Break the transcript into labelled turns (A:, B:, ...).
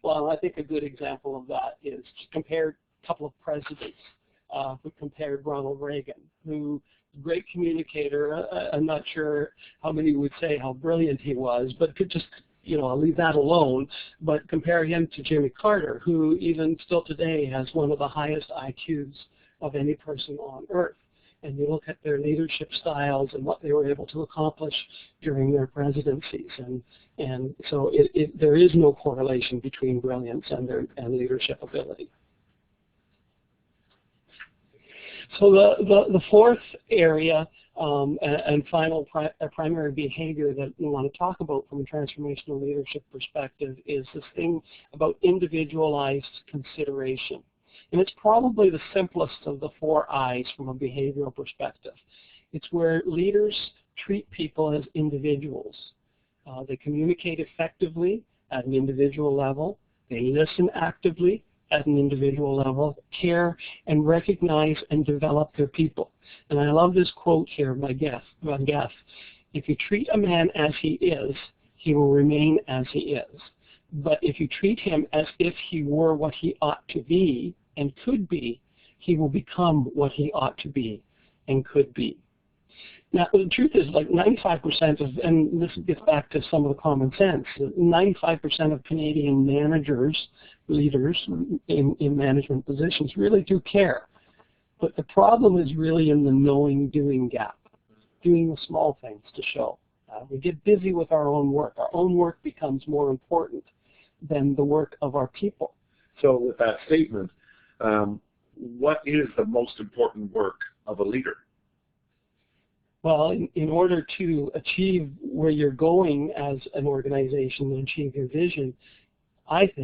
A: Well, I think a good example of that is compared a couple of presidents. Who compared Ronald Reagan, who great communicator. I'm not sure how many would say how brilliant he was, but could just, I'll leave that alone. But compare him to Jimmy Carter, who even still today has one of the highest IQs of any person on earth. And you look at their leadership styles and what they were able to accomplish during their presidencies. And so there is no correlation between brilliance and leadership ability. So the fourth area and final primary behavior that we want to talk about from a transformational leadership perspective is this thing about individualized consideration. And it's probably the simplest of the 4 I's from a behavioral perspective. It's where leaders treat people as individuals. They communicate effectively at an individual level. They listen actively at an individual level, care and recognize and develop their people. And I love this quote here by Geff. If you treat a man as he is, he will remain as he is. But if you treat him as if he were what he ought to be and could be, he will become what he ought to be and could be. Now, the truth is, like 95% of, and this gets back to some of the common sense, 95% of Canadian managers, leaders in management positions really do care. But the problem is really in the knowing-doing gap, doing the small things to show. We get busy with our own work. Our own work becomes more important than the work of our people.
B: So with that statement, what is the most important work of a leader?
A: Well, in order to achieve where you're going as an organization and achieve your vision, I think